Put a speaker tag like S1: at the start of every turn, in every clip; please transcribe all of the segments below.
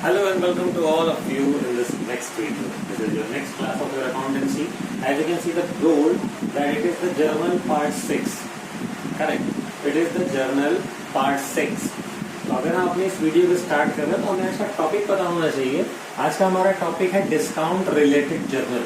S1: Hello and welcome to all of you in this next video. This is your next class of your accountancy. As you can see the board that it is the journal part 6. Correct. It is the journal part 6. तो अगर हम अपने इस video को start कर रहे हैं तो हमें इसका टॉपिक पता होना चाहिए. आज का हमारा टॉपिक है discount related journal.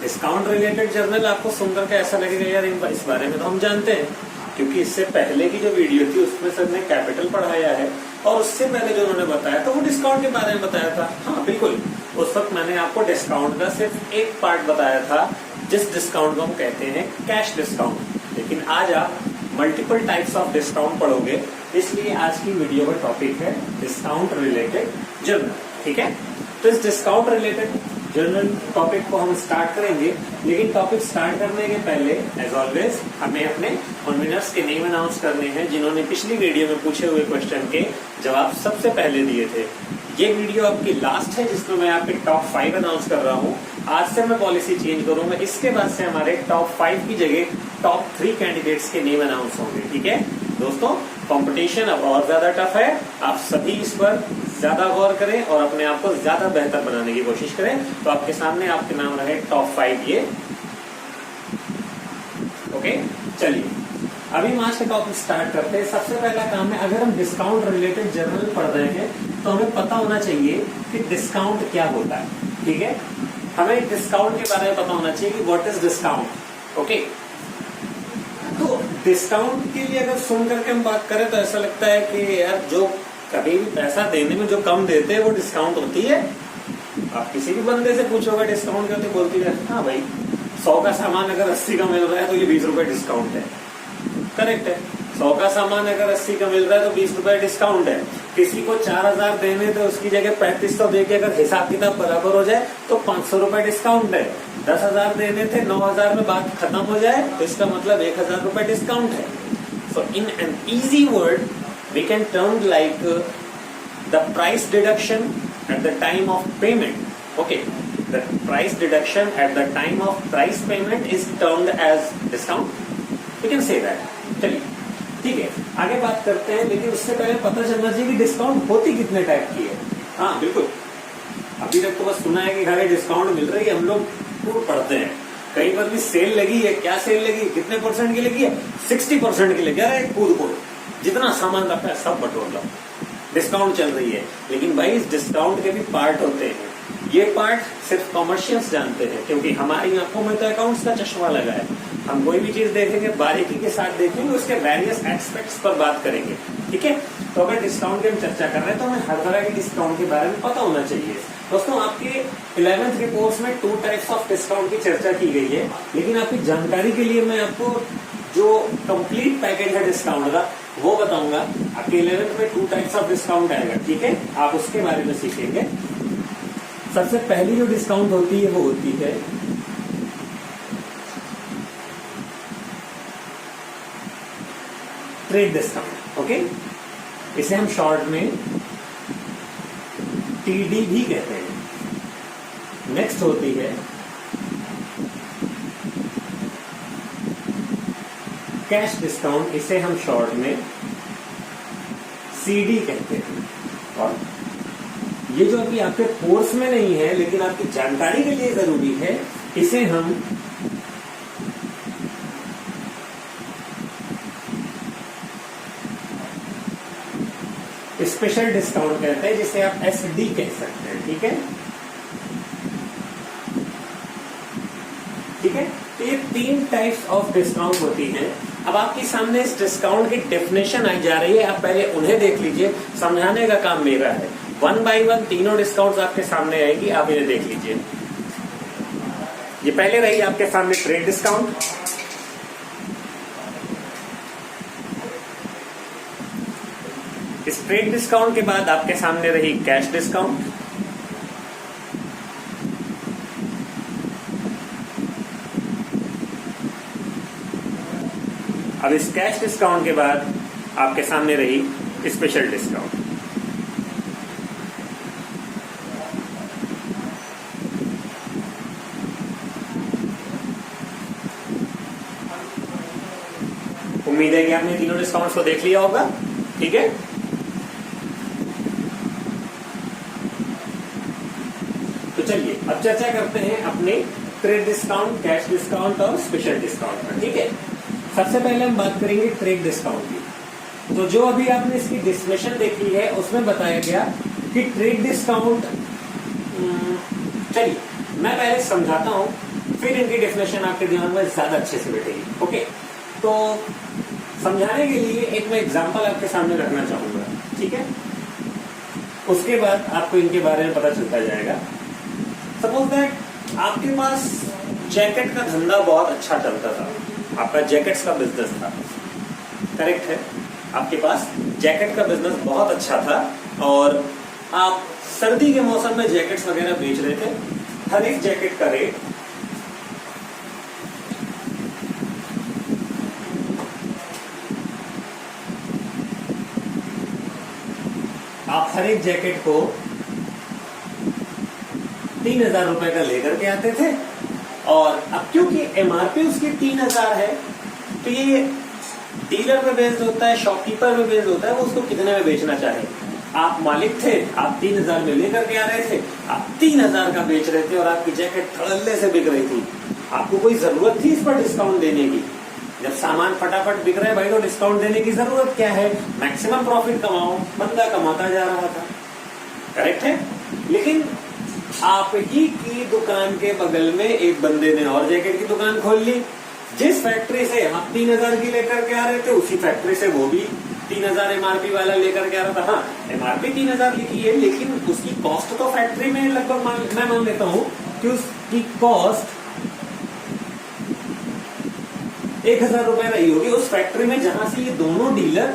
S1: Discount related journal आपको सुनकर के ऐसा लगेगा यार इस बारे में तो हम जानते हैं, क्योंकि इससे पहले की जो वीडियो थी उसमें सर ने कैपिटल पढ़ाया है और उससे पहले जो उन्होंने बताया था वो डिस्काउंट के बारे में बताया था. हाँ बिल्कुल, उस वक्त मैंने आपको डिस्काउंट का सिर्फ एक पार्ट बताया था जिस डिस्काउंट को हम कहते हैं कैश डिस्काउंट. लेकिन आज आप मल्टीपल टाइप्स ऑफ डिस्काउंट पढ़ोगे, इसलिए आज की वीडियो का टॉपिक है डिस्काउंट रिलेटेड जर्नल. ठीक है, तो इस डिस्काउंट रिलेटेड जर्नल टॉपिक को हम स्टार्ट करेंगे. लेकिन टॉपिक स्टार्ट करने के पहले एज ऑलवेज हमें अपने विनर्स के नेम अनाउंस करने हैं जिन्होंने पिछली वीडियो में पूछे हुए क्वेश्चन के जवाब सबसे पहले दिए थे. ये वीडियो आपकी लास्ट है जिसमें मैं आपके टॉप 5 अनाउंस कर रहा हूँ. आज से मैं पॉलिसी चेंज करूंगा, इसके बाद से हमारे टॉप 5 की जगह टॉप 3 कैंडिडेट्स के नेम अनाउंस होंगे. ठीक है दोस्तों, कंपटीशन अब और ज्यादा टफ है. आप सभी इस पर ज्यादा गौर करें और अपने आप को ज्यादा बेहतर बनाने की कोशिश करें. तो आपके सामने आपके नाम रहे टॉप 5 ये. ओके, चलिए अभी हम आज का टॉपिक स्टार्ट करते हैं. सबसे पहला काम है, अगर हम डिस्काउंट रिलेटेड जर्नल पढ़ रहे हैं तो हमें पता होना चाहिए कि डिस्काउंट क्या होता है. ठीक है, हमें डिस्काउंट के बारे में पता होना चाहिए कि व्हाट इज डिस्काउंट. ओके, तो डिस्काउंट के लिए अगर सुन करके हम बात करें तो ऐसा लगता है कि यार जो कभी भी पैसा देने में जो कम देते हैं वो डिस्काउंट होती है. आप किसी भी बंदे से पूछोगे डिस्काउंट करते, बोलती है हाँ भाई 100 का सामान अगर 80 का मिल रहा है तो ये 20 रुपए डिस्काउंट है. करेक्ट है, 100 का सामान अगर 80 का मिल रहा है तो 20 रुपए डिस्काउंट है. किसी को 4000 देने तो उसकी जगह 3500 दे के अगर हिसाब किताब बराबर हो जाए तो 500 रुपए डिस्काउंट है. 10,000 देने थे 9,000 में बात खत्म हो जाए तो इसका मतलब 1,000 रुपए डिस्काउंट है. So in an easy word we can term like the price deduction at the time of payment. Okay, the price deduction at the time of price payment is termed as discount. We can say that. चलिए ठीक है, आगे बात करते हैं. लेकिन उससे पहले पता चलना चाहिए कि डिस्काउंट होती कितने टाइप की है. हाँ बिल्कुल, अभी तक तो बस सुना है कि खाली डिस्काउंट मिल रही है. हम लोग खूब पढ़ते हैं, कई बार भी सेल लगी है. क्या सेल लगी, कितने परसेंट की लगी है? 60% की लगी है. कूद को जितना सामान रखा है सब बटोर लो, डिस्काउंट चल रही है. लेकिन भाई इस डिस्काउंट के भी पार्ट होते हैं. ये पार्ट सिर्फ कॉमर्शियल्स जानते हैं, क्योंकि हमारी आंखों में तो अकाउंट्स का चश्मा लगा है. हम कोई भी चीज देखेंगे बारीकी के साथ देखेंगे, उसके वेरियस एस्पेक्ट्स पर बात करेंगे. ठीक है, तो अगर डिस्काउंट की हम चर्चा कर रहे हैं तो हमें हर तरह के डिस्काउंट के बारे में पता होना चाहिए. दोस्तों आपके 11th के कोर्स में 2 टाइप्स ऑफ डिस्काउंट की चर्चा की गई है. लेकिन आपकी जानकारी के लिए मैं आपको जो कंप्लीट पैकेज है डिस्काउंट का वो बताऊंगा. आपके 11th में 2 टाइप्स ऑफ डिस्काउंट आएगा. ठीक है, आप उसके बारे में सीखेंगे. सबसे पहली जो डिस्काउंट होती है वो होती है ट्रेड डिस्काउंट. ओके, इसे हम शॉर्ट में टीडी भी कहते हैं. नेक्स्ट होती है कैश डिस्काउंट, इसे हम शॉर्ट में सीडी कहते हैं. और ये जो अभी आपके कोर्स में नहीं है लेकिन आपकी जानकारी के लिए जरूरी है, इसे हम स्पेशल डिस्काउंट कहते हैं, जिसे आप एसडी कह सकते हैं. ठीक है, ठीक है. तो ये 3 टाइप्स ऑफ डिस्काउंट होती हैं. अब आपके सामने इस डिस्काउंट की डेफिनेशन आई जा रही है. आप पहले उन्हें देख लीजिए, समझाने का काम मेरा है. 1 by 1 तीनों डिस्काउंट आपके सामने आएगी, आप इन्हें देख लीजिए. ये पहले रही आपके सामने ट्रेड डिस्काउंट. इस ट्रेड डिस्काउंट के बाद आपके सामने रही कैश डिस्काउंट. अब इस कैश डिस्काउंट के बाद आपके सामने रही स्पेशल डिस्काउंट. उम्मीद है कि आपने तीनों डिस्काउंट्स को देख लिया होगा. ठीक है, चलिए अब चर्चा करते हैं अपने ट्रेड डिस्काउंट, कैश डिस्काउंट और स्पेशल डिस्काउंट पर। ठीक है, सबसे पहले हम बात करेंगे ट्रेड डिस्काउंट की। तो जो अभी आपने इसकी डिस्कशन देखी है उसमें बताया गया कि ट्रेड डिस्काउंट, चलिए मैं पहले समझाता हूं, फिर इनकी डेफिनेशन आपके दिमाग में ज्यादा अच्छे से बैठेगी। ओके, तो समझाने के लिए एक मैं एग्जांपल आपके सामने रखना चाहूंगा। ठीक है, उसके बाद आपको इनके बारे में पता चलता जाएगा। सपोज दैट आपके पास जैकेट का धंधा बहुत अच्छा चलता था, आपका जैकेट्स का बिजनेस था, करेक्ट है, आपके पास जैकेट का बिजनेस बहुत अच्छा था और आप सर्दी के मौसम में जैकेट्स वगैरह बेच रहे थे। हर एक जैकेट का रेट आप हर एक जैकेट को 3,000 रुपए का लेकर के आते थे और अब क्योंकि एमआरपी उसकी 3,000 है तो ये डीलर पे बेस्ड होता है, शॉपकीपर पे बेस्ड होता है, वो उसको कितने में बेचना चाहे। आप मालिक थे, आप 3,000 में लेकर के आ रहे थे, आप 3,000 का बेच रहे थे और आपकी जैकेट धड़ल्ले से बिक रही थी। आपको कोई जरूरत थी इस पर डिस्काउंट देने की? जब सामान फटाफट बिक रहा है भाई तो डिस्काउंट देने की जरूरत क्या है? मैक्सिमम प्रॉफिट कमाओ, बंदा कमाता जा रहा था, करेक्ट है। लेकिन आप ही की दुकान के बगल में एक बंदे ने और जैकेट की दुकान खोल ली। जिस फैक्ट्री से हम 3,000 की लेकर के आ रहे थे उसी फैक्ट्री से वो भी 3,000 एमआरपी वाला लेकर के आ रहा था। हाँ, एमआरपी 3,000 लिखी है लेकिन उसकी कॉस्ट तो फैक्ट्री में लगभग मैं मान लेता हूं कि उसकी कॉस्ट 1,000 रुपए रही होगी उस फैक्ट्री में जहां से ये दोनों डीलर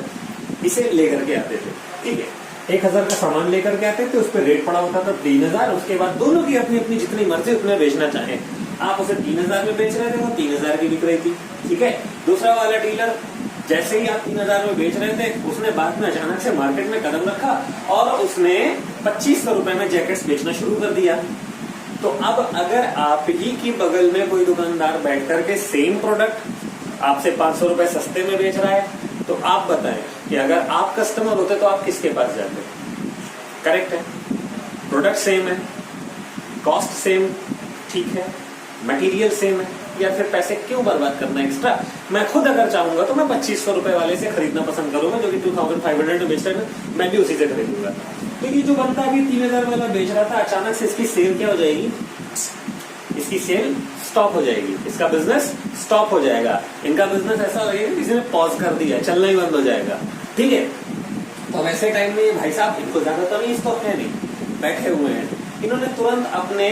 S1: इसे लेकर के आते थे। ठीक है, 1,000 का सामान लेकर के आते थे, उस पर रेट पड़ा होता था 3,000। उसके बाद दोनों की अपनी अपनी जितनी मर्जी उतने बेचना चाहे। आप उसे 3,000 में बेच रहे थे, वो 3,000 की बिक रही थी। ठीक है, दूसरा वाला डीलर जैसे ही आप 3,000 में बेच रहे थे उसने बाद में अचानक से मार्केट में कदम रखा और उसने 2,500 रुपए में जैकेट्स बेचना शुरू कर दिया। तो अब अगर आप ही की बगल में कोई दुकानदार बैठ करके सेम प्रोडक्ट आपसे 500 रुपए सस्ते में बेच रहा है तो आप बताएं कि अगर आप कस्टमर होते तो आप किसके पास जाते? करेक्ट है, प्रोडक्ट सेम है, कॉस्ट सेम, ठीक है, मटेरियल सेम है, या फिर पैसे क्यों बर्बाद करना एक्स्ट्रा? मैं खुद अगर चाहूंगा तो मैं 2,500 रुपए वाले से खरीदना पसंद करूंगा जो कि 2,500 में बेच रहे हैं, मैं भी उसी से खरीदूंगा। तो ये जो बंदा अभी 3,000 वाला बेच रहा था अचानक से इसकी सेल क्या हो जाएगी? इसकी सेल स्टॉप हो जाएगी, इसका बिजनेस स्टॉप हो जाएगा। इनका बिजनेस ऐसा लगेगा किसी ने पॉज कर दिया, चलना ही बंद हो जाएगा। ठीक है, तो वैसे टाइम में भाई साहब इनको ज्यादा तमीज तो है नहीं, बैठे हुए हैं, इन्होंने तुरंत अपने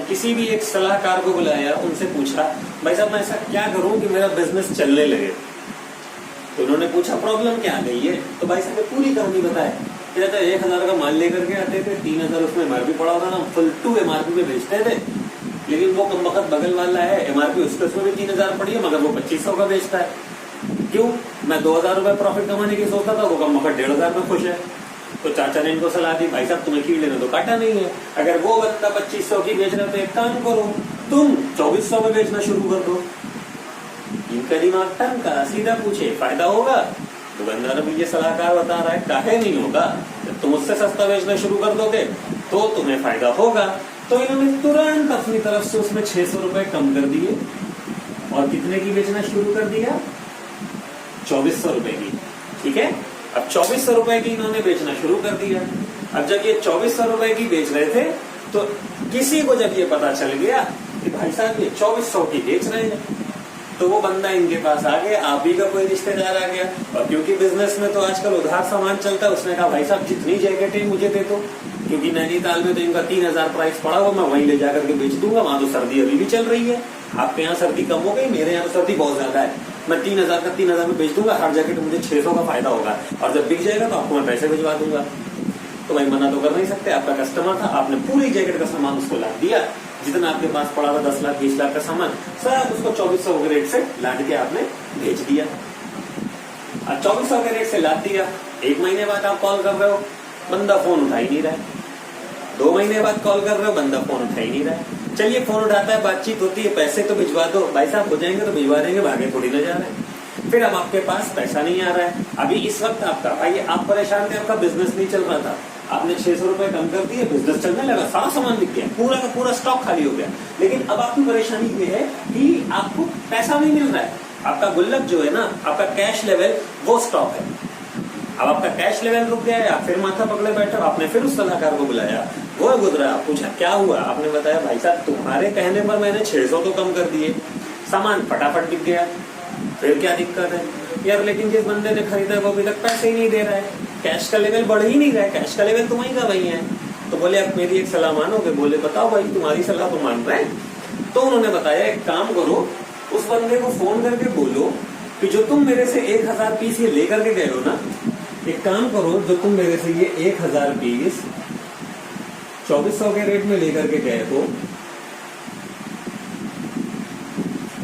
S1: किसी भी एक सलाहकार को बुलाया, उनसे पूछा भाई साहब मैं ऐसा क्या करूं कि मेरा बिजनेस चलने लगे। तो उन्होंने पूछा प्रॉब्लम क्या आ गई है? तो भाई साहब ने पूरी कहानी बताया। 1,000 का माल लेकर के आते थे, 3,000 उसमें एमआरपी पड़ा होता ना, फुल टू एमआरपी पे बेचते थे। लेकिन वो कम वक्त बगल वाला है, एमआरपी उसमें भी 3,000 पड़ी है मगर वो 2,500 का बेचता है। क्यों? मैं 2,000 रुपए प्रॉफिट कमाने की सोचता था, वो कम वक्त 1,500 में खुश है। तो चाचा ने इनको सलाह दी भाई साहब तुम्हें कीड़े ने तो काटा नहीं है, अगर वो बंदा 2,500 की बेच रहा है तो एक काम करो तुम 2,400 में बेचना शुरू कर दो। इनका दिमाग टन का सीधा पूछे फायदा होगा? दुकानदार भी ये सलाहकार बता रहा है काहे नहीं होगा, जब तुम उससे सस्ता बेचना शुरू कर दोगे तो तुम्हें फायदा होगा। तो इन्होंने तुरंत अपनी तरफ से उसमें 600 रुपए कम कर दिए और कितने की बेचना शुरू कर दिया? 2,400 रुपए की। ठीक है, अब 2,400 रुपए की इन्होंने बेचना शुरू कर दिया। अब जब ये 2,400 रुपए की बेच रहे थे तो किसी को जब ये पता चल गया कि भाई साहब ये 2,400 की बेच रहे हैं तो वो बंदा इनके पास आ गया, आप ही का कोई रिश्तेदार आ गया और क्योंकि बिजनेस में तो आजकल उधार सामान चलता है, उसने कहा भाई साहब जितनी जैकेटें मुझे दे दो, क्योंकि नैनीताल में तो इनका 3,000 प्राइस पड़ा हुआ, मैं वहीं ले जाकर के बेच दूंगा, वहां तो सर्दी अभी भी चल रही है। आपके यहाँ सर्दी कम हो गई, मेरे यहाँ तो सर्दी बहुत ज्यादा है, मैं 3,000 का 3,000 में बेच दूंगा, हर जैकेट मुझे 600 का फायदा होगा और जब बिक जाएगा तो आपको मैं पैसे भिजवा दूंगा। तो भाई मना तो कर नहीं सकते, आपका कस्टमर था, आपने पूरी जैकेट का सामान उसको लाद दिया, जितना आपके पास पड़ा था 10 लाख 20 लाख का सामान सब उसको 2,400 के रेट से लाद के आपने भेज दिया। अब 2,400 के रेट से लाद दिया, 1 महीने बाद आप कॉल कर रहे हो, बंदा फोन उठा ही नहीं रहा है। 2 महीने बाद कॉल कर रहे हो, बंदा फोन उठा ही नहीं रहा है। चलिए फोन उठाता है, बातचीत होती है, पैसे तो भिजवा दो, भाई साहब हो जाएंगे तो भिजवा देंगे, भागे थोड़ी ना जा रहे हैं। फिर अब आपके पास पैसा नहीं आ रहा है, अभी इस वक्त आपका भाई आप परेशान थे, आपका बिजनेस नहीं चल रहा था, आपने 600 रुपए कम कर दिए, बिजनेस चलने लगा, सारा सामान बिक गया, पूरा का पूरा स्टॉक खाली हो गया। लेकिन अब आपकी परेशानी ये है कि आपको पैसा नहीं मिल रहा है, आपका गुल्लक जो है ना, आपका कैश लेवल वो स्टॉक है। अब आपका कैश लेवल रुक गया है, आप फिर माथा पकड़े बैठे, आपने फिर उस सलाहकार को बुलाया, वो गुजरा, पूछा क्या हुआ, आपने बताया भाई साहब तुम्हारे कहने पर मैंने 600 तो कम कर दिए, सामान फटाफट बिक गया, फिर क्या दिक्कत है यार। लेकिन जिस बंदे ने खरीदा वो अभी तक पैसे ही नहीं दे रहा है, कैश का लेवल बढ़ ही नहीं रहा है, कैश का लेवल तुम ही का वही है। तो बोले आप मेरी एक सलाह मानोगे? बोले बताओ भाई, तुम्हारी सलाह तो मान रहे हैं। तो उन्होंने बताया एक काम करो, उस बंदे को फोन करके बोलो कि जो तुम मेरे से 1000 पीस ये लेकर के गए हो ना, एक काम करो, जो तुम मेरे से ये 1000 पीस 2400 के रेट में लेकर के गए हो,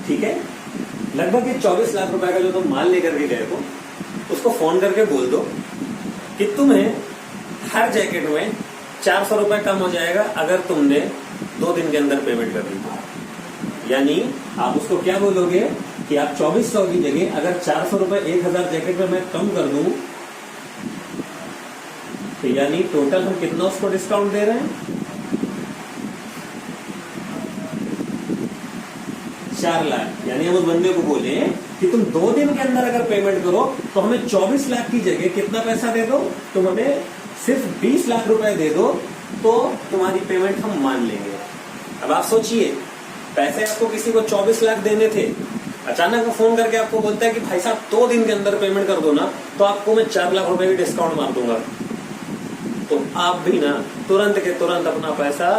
S1: ठीक है, लगभग ये 24 लाख रुपए का जो तुम माल लेकर के गए हो, उसको फोन करके बोल दो कि तुम्हें हर जैकेट में 400 रुपए कम हो जाएगा अगर तुमने 2 दिन के अंदर पेमेंट कर दी तो। यानी आप उसको क्या बोलोगे कि आप 2400 की जगह अगर 400 रुपए 1000 जैकेट में मैं कम कर दूं, तो यानी टोटल हम कितना उसको डिस्काउंट दे रहे हैं? 4 लाख। यानी हम उस बंदे को बोले कि तुम 2 दिन के अंदर अगर पेमेंट करो तो हमें 24 लाख की जगह कितना पैसा दे दो, तुम हमें सिर्फ 20 लाख रुपए दे दो, तो तुम्हारी पेमेंट हम मान लेंगे। अब आप सोचिए, पैसे आपको किसी को 24 लाख देने थे, अचानक वो फोन करके आपको बोलता है कि भाई साहब 2 दिन के अंदर पेमेंट कर दो ना, तो आपको मैं 4 लाख रुपए की डिस्काउंट मार दूंगा। तो आप भी ना तुरंत के तुरंत अपना पैसा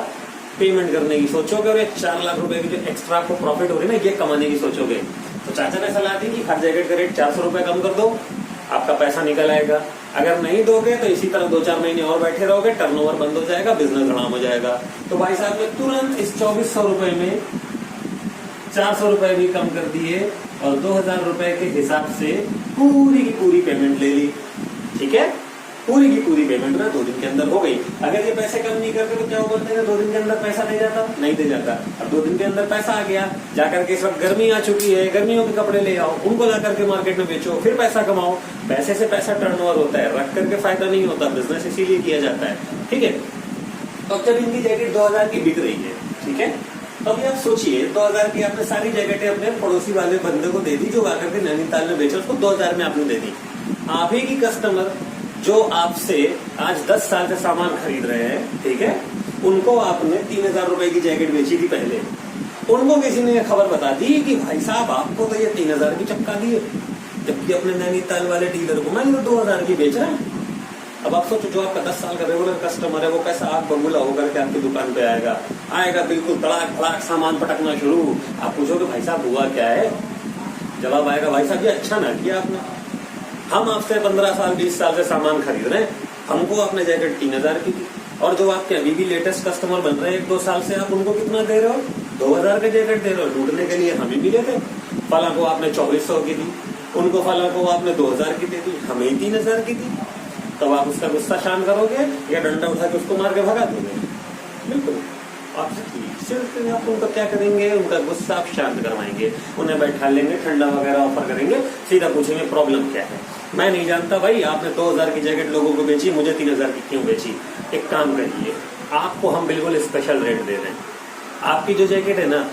S1: पेमेंट करने की सोचोगे, और ये 4 लाख रुपए की जो एक्स्ट्रा आपको प्रॉफिट हो रही है ना, ये कमाने की सोचोगे। तो चाचा ने सलाह दी कि हर जैकेट का रेट 400 रुपए कम कर दो, आपका पैसा निकल आएगा। अगर नहीं दोगे तो इसी तरह 2-4 महीने और बैठे रहोगे, टर्नओवर बंद हो जाएगा, बिजनेस हराम हो जाएगा। तो भाई साहब ने तुरंत इस 2400 रुपए में 400 रुपए भी कम कर दिए और 2000 रुपए के हिसाब से पूरी की पूरी पेमेंट ले ली। ठीक है, पूरी की पूरी पेमेंट ना 2 दिन के अंदर हो गई। अगर ये पैसे कम नहीं करते तो क्या वो बोलते हैं 2 दिन के अंदर पैसा दे जाता? नहीं दे जाता। अब 2 दिन के अंदर पैसा आ गया, जाकर के इस वक्त गर्मी आ चुकी है, गर्मियों के कपड़े ले आओ, उनको ला करके मार्केट में बेचो, फिर पैसा कमाओ। पैसे से पैसा टर्नओवर होता है, रख करके फायदा नहीं होता, बिजनेस इसीलिए किया जाता है। ठीक है, तो अब जब इनकी जैकेट 2000 की बिक रही है, ठीक है, तो अभी आप सोचिए 2000 की आपने सारी जैकेटें अपने पड़ोसी वाले बंदे को दे दी, जो आकर के नैनीताल में बेचा, उसको 2000 में आपने दे दी। आप ही की कस्टमर जो आपसे आज 10 साल से सामान खरीद रहे हैं, ठीक है, उनको आपने 3000 रुपए की जैकेट बेची थी पहले, उनको किसी ने खबर बता दी कि भाई साहब आपको तो ये 3000 की चपका दी है, जबकि अपने नैनीताल वाले डीलर को मैं 2000 की बेच रहा है। अब आप सोचो, जो आपका 10 साल का रेगुलर कस्टमर है, वो कैसा आग बबूला होकर के आपकी दुकान पे आएगा बिल्कुल तड़ाक भड़ाक सामान पटकना शुरू। आप पूछोगे भाई साहब हुआ क्या है? जवाब आएगा भाई साहब ये अच्छा ना किया आपने, हम आपसे 15 साल 20 साल से सामान खरीद रहे हैं, हमको आपने जैकेट 3000 की दी, और जो आपके अभी भी लेटेस्ट कस्टमर बन रहे हैं 1-2 साल से, आप उनको कितना दे रहे हो? 2000 के जैकेट दे रहे हो। लूटने के लिए हमें भी लेते, फला को आपने 2400 की दी, उनको फला को आपने 2000 की दे दी, हमें 3000 की दी। तब आप उसका गुस्सा शांत करोगे या डंडा उठा के उसको मार के भगा दोगे? बिल्कुल सिर्फ आप उनको क्या करेंगे, उनका गुस्सा आप शांत करवाएंगे, उन्हें बैठा लेंगे, ठंडा वगैरह ऑफर करेंगे, सीधा पूछेंगे प्रॉब्लम क्या है। मैं नहीं जानता भाई, आपने 2000 की जैकेट लोगों को बेची, मुझे 3000 की क्यों बेची? एक काम करिए, आपको हम बिल्कुल स्पेशल रेट दे रहे हैं। आपकी जो जैकेट है ना,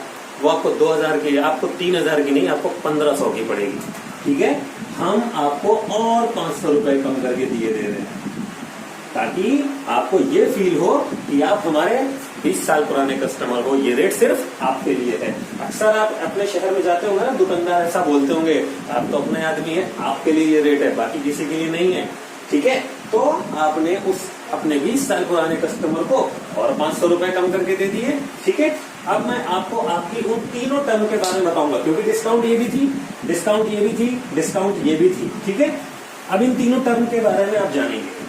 S1: वो आपको 2000 की, आपको 3000 की नहीं, आपको 1500 की पड़ेगी। ठीक है, हम आपको और 500 रुपए कम करके दिए दे रहे हैं, ताकि आपको ये फील हो कि आप हमारे 20 साल पुराने कस्टमर हो। ये रेट सिर्फ आपके लिए है। अक्सर आप अपने शहर में जाते होंगे ना, दुकानदार ऐसा बोलते होंगे, आप तो अपने आदमी है, आपके लिए ये रेट है, बाकी किसी के लिए नहीं है। ठीक है, तो आपने उस अपने 20 साल पुराने कस्टमर को और 500 रुपए कम करके दे दिए। ठीक है, अब मैं आपको आपकी उन तीनों टर्म के बारे में बताऊंगा, क्योंकि डिस्काउंट ये भी थी, डिस्काउंट ये भी थी, डिस्काउंट ये भी थी। ठीक है, अब इन तीनों टर्म के बारे में आप जानेंगे।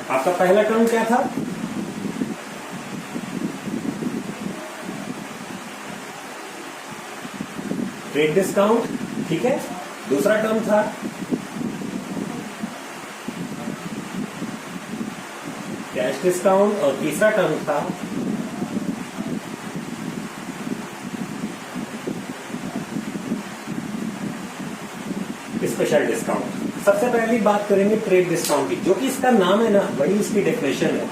S1: आपका पहला टर्म क्या था? Trade discount. ठीक है, दूसरा टर्म था कैश डिस्काउंट, और तीसरा टर्म था स्पेशल डिस्काउंट। सबसे पहली बात करेंगे ट्रेड डिस्काउंट की, जो कि इसका नाम है ना, वही इसकी डेफिनेशन है।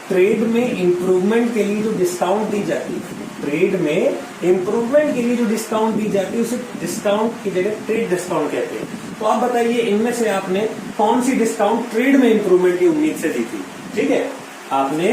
S1: ट्रेड में इंप्रूवमेंट के लिए जो डिस्काउंट दी जाती है, ट्रेड में इंप्रूवमेंट के लिए जो डिस्काउंट दी जाती है उसे डिस्काउंट की जगह ट्रेड डिस्काउंट कहते हैं। तो आप बताइए इनमें से आपने कौन सी डिस्काउंट ट्रेड में इंप्रूवमेंट की उम्मीद से दी थी? ठीक है, आपने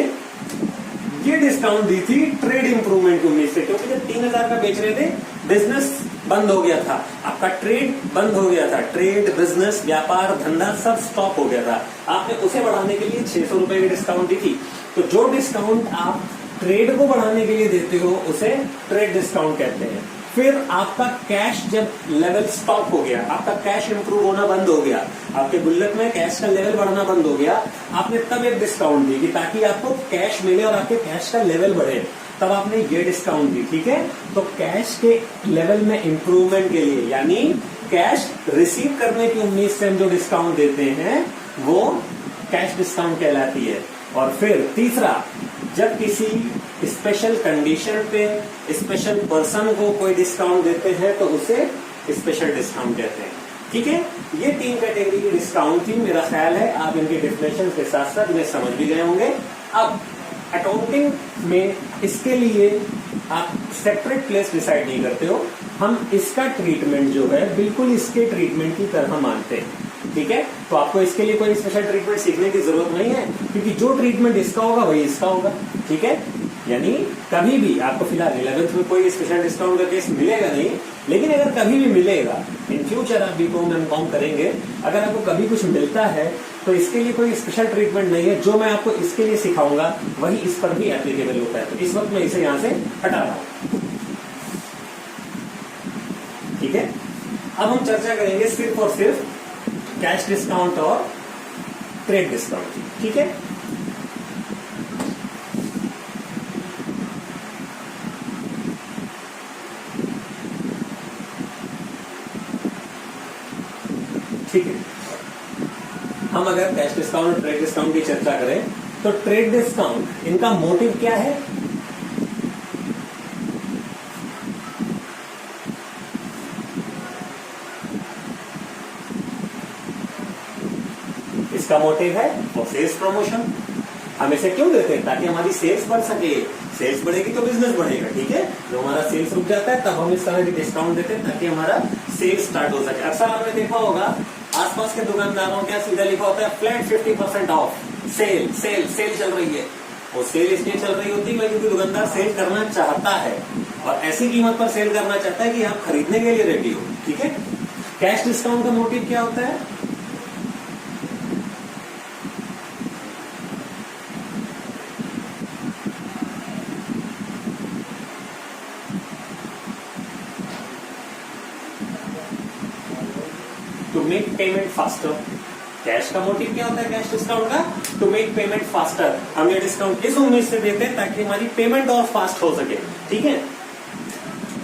S1: ये डिस्काउंट दी थी ट्रेड इंप्रूवमेंट की उम्मीद से, क्योंकि जब 3000 का बेच रहे थे बिजनेस बंद हो गया था, आपका ट्रेड बंद हो गया था, ट्रेड बिजनेस व्यापार धंधा सब स्टॉप हो गया था, आपने उसे बढ़ाने के लिए 600 रुपए की डिस्काउंट दी थी। तो जो डिस्काउंट आप ट्रेड को बढ़ाने के लिए देते हो उसे ट्रेड डिस्काउंट कहते हैं। फिर आपका कैश जब लेवल स्टॉप हो गया, आपका कैश इंप्रूव होना बंद हो गया, आपके गुल्लक में कैश का लेवल बढ़ना बंद हो गया, आपने तब एक डिस्काउंट दी कि ताकि आपको कैश मिले और आपके कैश का लेवल बढ़े, तब आपने ये डिस्काउंट दी। ठीक है, तो कैश के लेवल में इंप्रूवमेंट के लिए यानी कैश रिसीव करने की उम्मीद से हम जो डिस्काउंट देते हैं वो कैश डिस्काउंट कहलाती है। और फिर तीसरा, जब किसी स्पेशल कंडीशन पे स्पेशल पर्सन को कोई डिस्काउंट देते हैं तो उसे स्पेशल डिस्काउंट कहते हैं। ठीक है, ये 3 कैटेगरी की डिस्काउंट थी। मेरा ख्याल है आप इनके डेफिनेशन के साथ साथ इन्हें समझ भी गए होंगे। अब अकाउंटिंग में इसके लिए आप सेपरेट प्लेस डिसाइड नहीं करते हो, हम इसका ट्रीटमेंट जो है बिल्कुल इसके ट्रीटमेंट की तरह मानते हैं। ठीक है, तो आपको इसके लिए कोई स्पेशल ट्रीटमेंट सीखने की जरूरत नहीं है, क्योंकि जो ट्रीटमेंट इसका होगा वही इसका होगा। ठीक है, यानी कभी भी आपको फिलहाल 11th में कोई स्पेशल डिस्काउंट का केस मिलेगा नहीं, लेकिन अगर कभी भी मिलेगा, इन फ्यूचर आप बीकॉम एमकॉम करेंगे, अगर आपको कभी कुछ मिलता है तो इसके लिए कोई स्पेशल ट्रीटमेंट नहीं है। जो मैं आपको इसके लिए सिखाऊंगा वही इस पर भी एप्लीकेबल होता है। तो इस वक्त मैं इसे यहां से हटा रहा हूं। ठीक है, अब हम चर्चा करेंगे सिर्फ और सिर्फ कैश डिस्काउंट और ट्रेड डिस्काउंट। ठीक है, ठीक है, हम अगर कैश डिस्काउंट और ट्रेड डिस्काउंट की चर्चा करें तो ट्रेड डिस्काउंट इनका मोटिव क्या है? इसका मोटिव है वो सेल्स प्रमोशन। हम इसे क्यों देते हैं? ताकि हमारी सेल्स बढ़ सके, सेल्स बढ़ेगी तो बिजनेस बढ़ेगा। ठीक है, जो हमारा सेल्स रुक जाता है तब हम इस तरह की डिस्काउंट देते हैं ताकि हमारा सेल्स स्टार्ट हो सके। अक्सर आपने देखा होगा आसपास के दुकानदारों के सीधा लिखा होता है flat 50% off, sale sale sale चल रही है। वो सेल इसलिए चल रही होती है क्योंकि दुकानदार सेल करना चाहता है और ऐसी कीमत पर सेल करना चाहता है कि आप खरीदने के लिए रेडी हो। ठीक है, कैश डिस्काउंट का मोटिव क्या होता है? To make payment faster. Cash का मोटिव क्या होता है कैश डिस्काउंट का? To make payment faster. हम ये डिस्काउंट इस उम्मीद से देते हैं ताकि हमारी पेमेंट और फास्ट हो सके। ठीक है,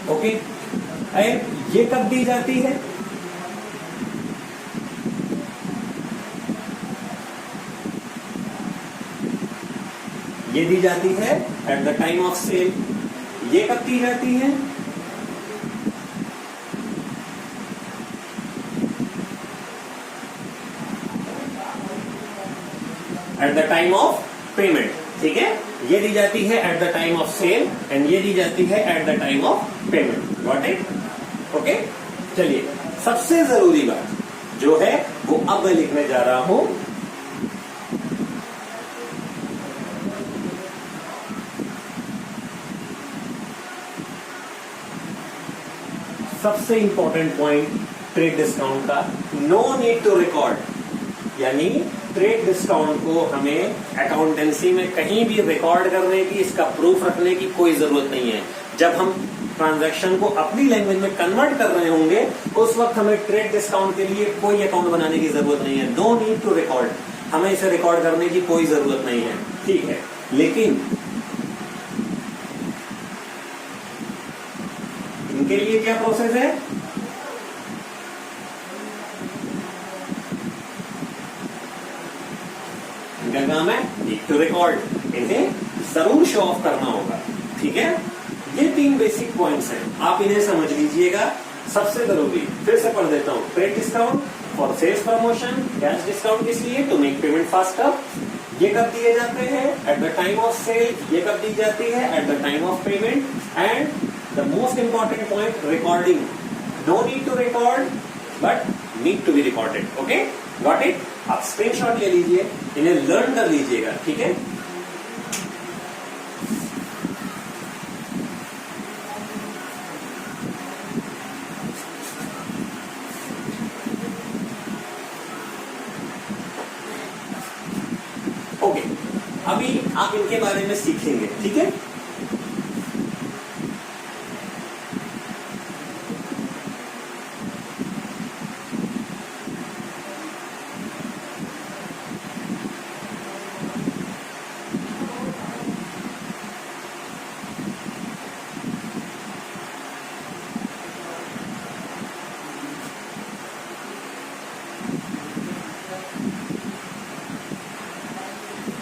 S1: ओके। ये कब दी जाती है? ये दी जाती है at the time of sale. ये कब दी जाती है? At the time of payment. ठीक है, ये दी जाती है at the time of sale and ये दी जाती है at the time of payment. Got it? Okay, चलिए सबसे जरूरी बात जो है वो अब मैं लिखने जा रहा हूं। सबसे इंपॉर्टेंट पॉइंट ट्रेड डिस्काउंट का, नो नीड टू रिकॉर्ड। यानी ट्रेड डिस्काउंट को हमें अकाउंटेंसी में कहीं भी रिकॉर्ड करने की, इसका प्रूफ रखने की कोई जरूरत नहीं है। जब हम ट्रांजैक्शन को अपनी लैंग्वेज में कन्वर्ट कर रहे होंगे उस वक्त हमें ट्रेड डिस्काउंट के लिए कोई अकाउंट बनाने की जरूरत नहीं है। नो नीड टू रिकॉर्ड, हमें इसे रिकॉर्ड करने की कोई जरूरत नहीं है। ठीक है, लेकिन इनके लिए क्या प्रोसेस है? इनका काम है नीड टू रिकॉर्ड, इन्हें जरूर शो ऑफ करना होगा। ठीक है, ये 3 बेसिक पॉइंट्स हैं, आप इन्हें समझ लीजिएगा। सबसे जरूरी फिर से पढ़ देता हूं, trade discount for sales promotion, cash discount किस लिए, टू मेक पेमेंट फास्टर। ये कब दिए जाते हैं, at the time of sale. ये कब दी जाती है, at the time of payment. And the most important point, recording. No need to record but need to be recorded. Okay, got it. आप स्क्रीनशॉट ले लीजिए, इन्हें लर्न कर लीजिएगा, ठीक है। ओके, अभी आप इनके बारे में सीखेंगे, ठीक है।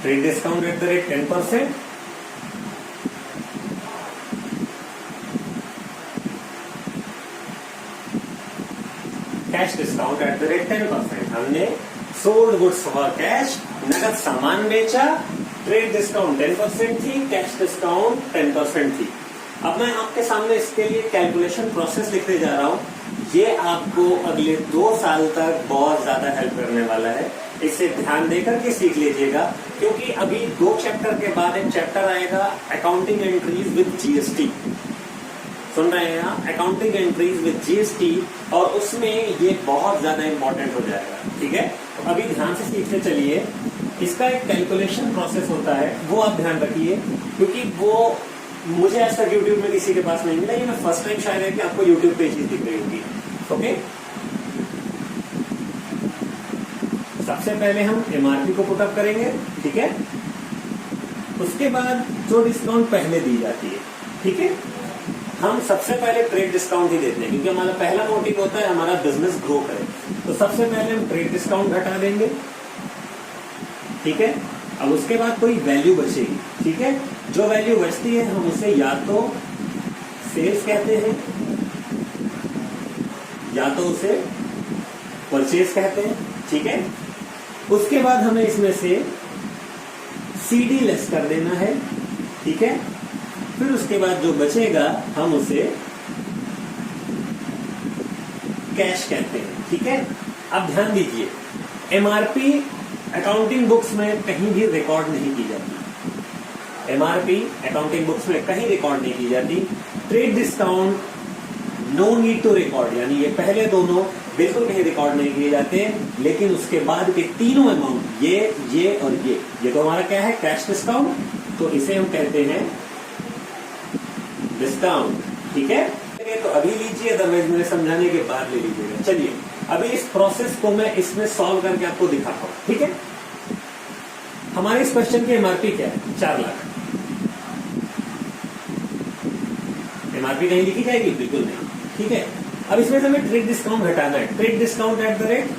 S1: Trade discount at the rate 10%, cash discount at the rate 10%। हमने सोल्ड गुड्स फॉर कैश, नगद सामान बेचा, ट्रेड डिस्काउंट 10% थी, कैश डिस्काउंट 10% थी। अब मैं आपके सामने इसके लिए कैलकुलेशन प्रोसेस लिखने जा रहा हूं। ये आपको अगले 2 साल तक बहुत ज्यादा हेल्प करने वाला है। इसे ध्यान देकर के सीख लीजिएगा, क्योंकि अभी 2 चैप्टर के बाद एक चैप्टर आएगा अकाउंटिंग एंट्रीज विद जीएसटी। सुन रहे हैं आप, अकाउंटिंग एंट्रीज विद जीएसटी, और उसमें ये बहुत ज्यादा इंपॉर्टेंट हो जाएगा, ठीक है। तो अभी ध्यान से सीखते चलिए। इसका एक कैलकुलेशन प्रोसेस होता है, वो आप ध्यान रखिए, क्योंकि वो मुझे आज तक यूट्यूब में किसी के पास नहीं मिला। ये मैं फर्स्ट टाइम शायद है कि आपको यूट्यूब पे चीज दिख रही होगी। ओके, सबसे पहले हम एमआरपी को पुटअप करेंगे, ठीक है। उसके बाद जो डिस्काउंट पहले दी जाती है, ठीक है, हम सबसे पहले ट्रेड डिस्काउंट ही देते हैं, क्योंकि हमारा पहला मोटिव होता है हमारा बिजनेस ग्रो करे। तो सबसे पहले हम ट्रेड डिस्काउंट घटा देंगे, ठीक है। अब उसके बाद कोई वैल्यू बचेगी, ठीक है। जो वैल्यू बचती है हम उसे या तो सेल्स कहते हैं, या तो उसे परचेज कहते हैं, ठीक है। उसके बाद हमें इसमें से सीडी लेस कर देना है, ठीक है। फिर उसके बाद जो बचेगा हम उसे कैश कहते हैं, ठीक है। अब ध्यान दीजिए, एमआरपी अकाउंटिंग बुक्स में कहीं भी रिकॉर्ड नहीं की जाती। एमआरपी अकाउंटिंग बुक्स में कहीं रिकॉर्ड नहीं की जाती। Trade discount no need to record, यानी ये पहले दोनों बिल्कुल कहीं रिकॉर्ड नहीं किए जाते। लेकिन उसके बाद के तीनों अमाउंट, ये और ये तो हमारा क्या है, कैश डिस्काउंट। तो इसे हम कहते हैं डिस्काउंट, ठीक है। तो अभी लीजिए, अदरवाइज मेरे समझाने के बाद ले लीजिएगा। चलिए, अभी इस प्रोसेस को मैं इसमें सॉल्व करके आपको दिखाता हूं, ठीक है। हमारे इस क्वेश्चन की एमआरपी क्या है, 4 लाख। एमआरपी कहीं लिखी जाएगी, बिल्कुल नहीं, ठीक है। अब इसमें से हमें ट्रेड डिस्काउंट घटाना है। Trade discount at the rate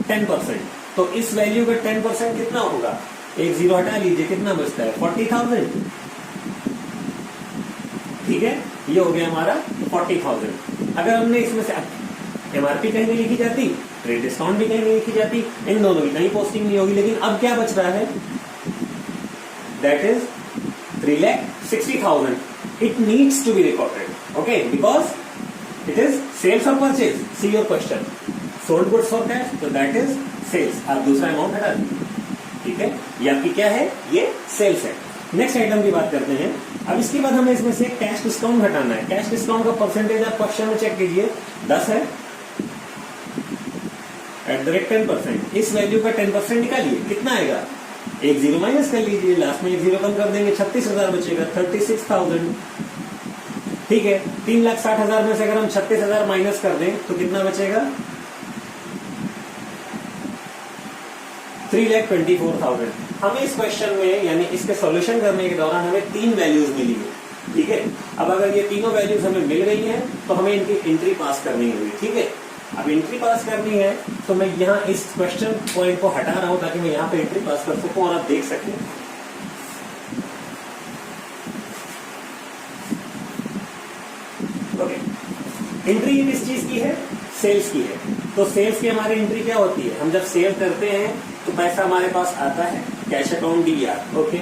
S1: 10%। तो इस वैल्यू का 10% कितना होगा, एक जीरो हटा लीजिए, कितना बचता है, 40,000, ठीक है। ये हो गया हमारा 40,000। अगर हमने इसमें से एमआरपी कहीं नहीं लिखी जाती, ट्रेड डिस्काउंट भी कहीं नहीं लिखी जाती, इन दोनों की कहीं पोस्टिंग नहीं होगी। लेकिन अब क्या बच रहा है, that is 3,60,000. It needs to be recorded, okay, because it is sales or purchase. See your question. Sold goods for cash, so that is sales. आप दूसरा अमाउंट हटा दीजिए, ठीक है। ये आपकी क्या है, ये सेल्स है। नेक्स्ट आइटम की बात करते हैं। अब इसके बाद हमें इसमें से कैश डिस्काउंट घटाना है। कैश डिस्काउंट का परसेंटेज आप क्वेश्चन में चेक कीजिए, 10 है, एट द रेट 10%। इस वैल्यू का 10% निकालिए, कितना आएगा, एक जीरो माइनस कर लीजिए, लास्ट में एक जीरो कम कर देंगे, 36,000 बचेगा, 36,000, ठीक है। 3,60,000 में से अगर हम 36,000 माइनस कर दें तो कितना बचेगा, 3,24,000। हमें इस क्वेश्चन में, यानी इसके सॉल्यूशन करने के दौरान हमें 3 वैल्यूज मिली है, ठीक है। अब अगर ये तीनों वैल्यूज हमें मिल गई हैं तो हमें इनकी एंट्री पास करनी होगी, ठीक है। अब एंट्री पास करनी है तो मैं यहाँ इस क्वेश्चन पॉइंट को हटा रहा हूं ताकि मैं यहाँ पे एंट्री पास कर सकूं और आप देख सकें। ओके, एंट्री किस चीज की है, सेल्स की है। तो सेल्स की हमारी एंट्री क्या होती है, हम जब सेल करते हैं तो पैसा हमारे पास आता है cash account DER। Okay,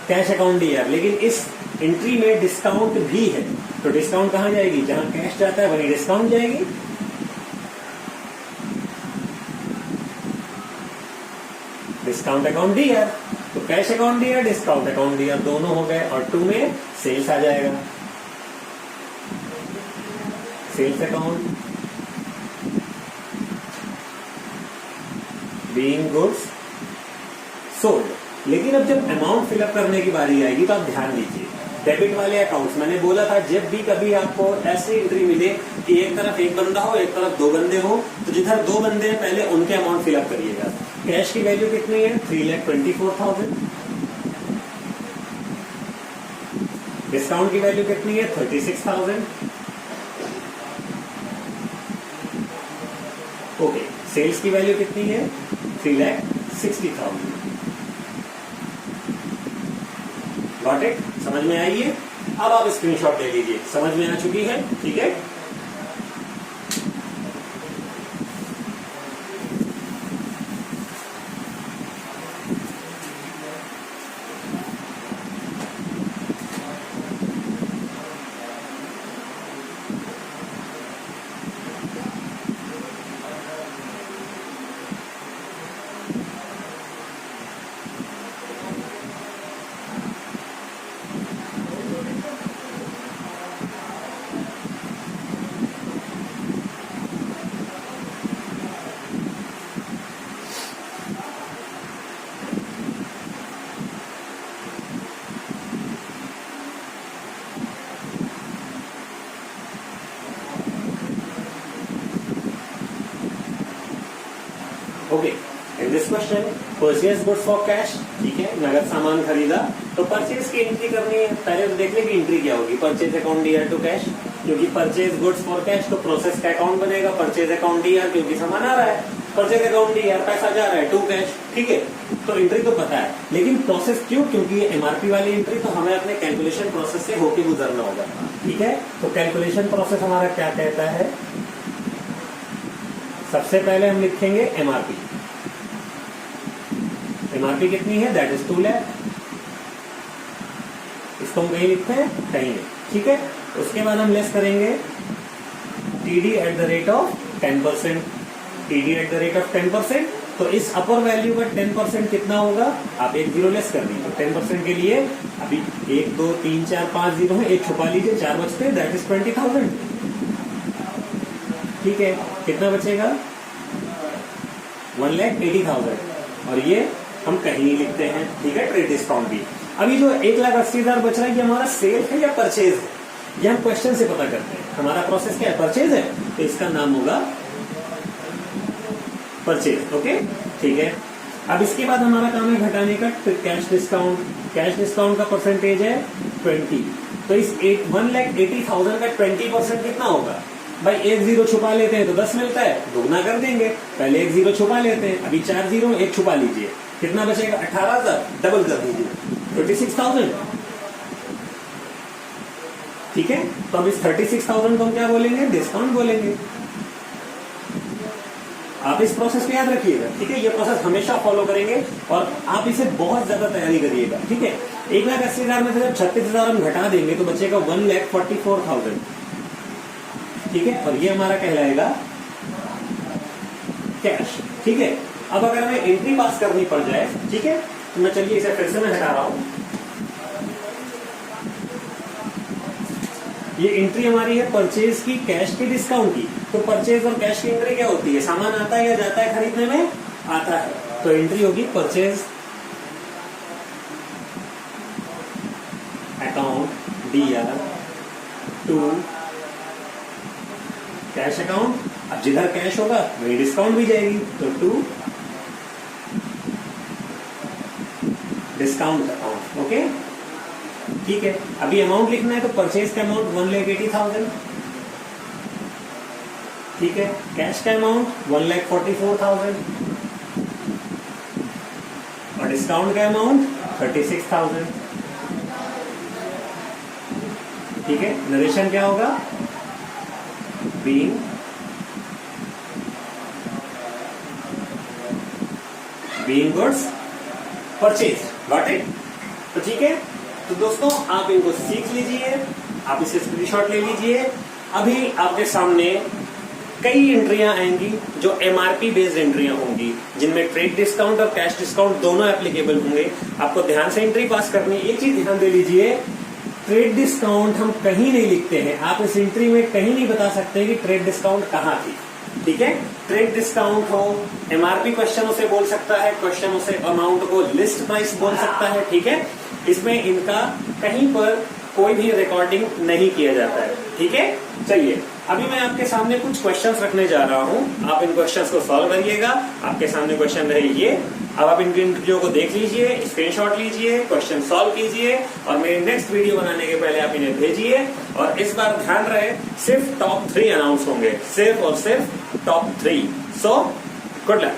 S1: cash account DER, लेकिन इस एंट्री में डिस्काउंट भी है। तो डिस्काउंट कहां जाएगी, जहां कैश जाता है वहीं डिस्काउंट जाएगी। डिस्काउंट अकाउंट DER, तो cash account DER, discount account DER दोनों हो गए, और 2 में सेल्स आ जाएगा। Sales account being goods sold. लेकिन अब जब अमाउंट फिलअप करने की बारी आएगी तो आप ध्यान दीजिए, डेबिट वाले अकाउंट्स, मैंने बोला था जब भी कभी आपको ऐसी एंट्री मिले कि एक तरफ एक बंदा हो एक तरफ 2 बंदे हो, तो जिधर 2 बंदे हैं पहले उनके अमाउंट फिलअप करिएगा। कैश की वैल्यू कितनी है, 3,24,000। डिस्काउंट की वैल्यू कितनी है, 36,000। ओके, सेल्स की वैल्यू कितनी है, 3,60,000। गॉट इट, समझ में आई है? अब आप स्क्रीनशॉट ले लीजिए, समझ में आ चुकी है? ठीक है, okay. In this question purchase goods for cash, ठीक है, नगद सामान खरीदा, तो परचेज की एंट्री करनी है। पहले तो देख ले कि एंट्री क्या होगी, purchase account DER to cash, क्योंकि परचेज गुड्स फॉर कैश तो प्रोसेस का अकाउंट बनेगा। परचेज अकाउंट DER क्योंकि सामान आ रहा है, परचेज अकाउंट DER पैसा जा रहा है टू कैश, ठीक है। तो एंट्री तो पता है, लेकिन प्रोसेस क्यों, क्योंकि ये MRP वाली एंट्री तो हमें अपने कैलकुलेशन प्रोसेस से होके गुजरना होगा, ठीक है। तो कैलकुलेशन प्रोसेस हमारा क्या कहता है, सबसे पहले हम लिखेंगे MRP। MRP कितनी है, दैट इज 2 लाख। इसको हम कहीं लिखते हैं, कहीं नहीं, ठीक है। उसके बाद हम लेस करेंगे TD at the rate of 10%। TD at the rate of 10%, तो इस अपर वैल्यू का 10% कितना होगा, आप एक जीरो लेस कर दीजिए। 10% के लिए अभी 1 2 3 4 5 जीरो है, एक छुपा लीजिए, 4 बचते, दैट इज 20,000, ठीक है। कितना बचेगा, 1,80,000, और ये हम कहीं नहीं लिखते हैं, ठीक है, ट्रेड डिस्काउंट भी। अभी जो 1,80,000 बच रहा है, ये हमारा सेल है या परचेज है, ये हम क्वेश्चन से पता करते हैं। हमारा प्रोसेस क्या है, परचेज है, तो इसका नाम होगा परचेज। ओके, ठीक है। अब इसके बाद हमारा काम है घटाने का कैश डिस्काउंट। कैश डिस्काउंट का परसेंटेज है 20, तो इस 1,80,000 का 20% कितना होगा भाई, एक जीरो छुपा लेते हैं तो 10 मिलता है, दोगुना कर देंगे। पहले एक जीरो छुपा लेते हैं, अभी 4 जीरो, एक छुपा लीजिए, कितना बचेगा, 18,000, डबल कर दीजिए, 36,000, ठीक है। तो अब इस 36,000 को हम क्या बोलेंगे, डिस्काउंट बोलेंगे। आप इस प्रोसेस को याद रखिएगा, ठीक है, ये प्रोसेस हमेशा फॉलो करेंगे, और आप इसे बहुत ज्यादा तैयारी करिएगा, ठीक है। 1,80,000 में से जब 36,000 हम घटा देंगे तो बचेगा 1,44,000, ठीक है, और ये हमारा कहलाएगा कैश, ठीक है। अब अगर हमें एंट्री पास करनी पड़ जाए, ठीक है, तो मैं चलिए इसे फिर से मैं हटा रहा हूं। ये एंट्री हमारी है परचेज की, कैश की, डिस्काउंट की। तो परचेज और कैश की एंट्री क्या होती है, सामान आता है या जाता है खरीदने में, आता है, तो एंट्री होगी purchase account DER to cash account. अब जिधर कैश होगा वही डिस्काउंट भी जाएगी, तो टू डिस्काउंट अकाउंट। ओके, ठीक है। अभी अमाउंट लिखना है, तो परचेज का अमाउंट 1,80,000, ठीक है। कैश का अमाउंट 1,44,000 और डिस्काउंट का अमाउंट 36,000। ठीक है, नरेशन क्या होगा, being goods purchase, got it. तो ठीक है, तो दोस्तों आप इनको सीख लीजिए, आप इसे स्क्रीनशॉट ले लीजिए। अभी आपके सामने कई एंट्रियां आएंगी जो एमआरपी बेस्ड एंट्रियां होंगी, जिनमें ट्रेड डिस्काउंट और कैश डिस्काउंट दोनों एप्लीकेबल होंगे। आपको ध्यान से एंट्री पास करनी है। एक चीज ध्यान दे लीजिए, ट्रेड डिस्काउंट हम कहीं नहीं लिखते हैं, आप इस एंट्री में कहीं नहीं बता सकते कि ट्रेड डिस्काउंट कहां थी। ठीक है, ट्रेड डिस्काउंट हो एमआरपी क्वेश्चन उसे बोल सकता है, क्वेश्चन उसे अमाउंट को लिस्ट प्राइस बोल सकता है। ठीक है, इसमें इनका कहीं पर कोई भी रिकॉर्डिंग नहीं किया जाता है। ठीक है, चलिए अभी मैं आपके सामने कुछ क्वेश्चंस रखने जा रहा हूं, आप इन क्वेश्चंस को सॉल्व करिएगा। आपके सामने क्वेश्चन रहे ये, अब आप इनकी वीडियो को देख लीजिए, स्क्रीनशॉट लीजिए, क्वेश्चन सॉल्व कीजिए और मेरी नेक्स्ट वीडियो बनाने के पहले आप इन्हें भेजिए। और इस बार ध्यान रहे, सिर्फ टॉप 3 अनाउंस होंगे, सिर्फ और सिर्फ टॉप 3। So good luck.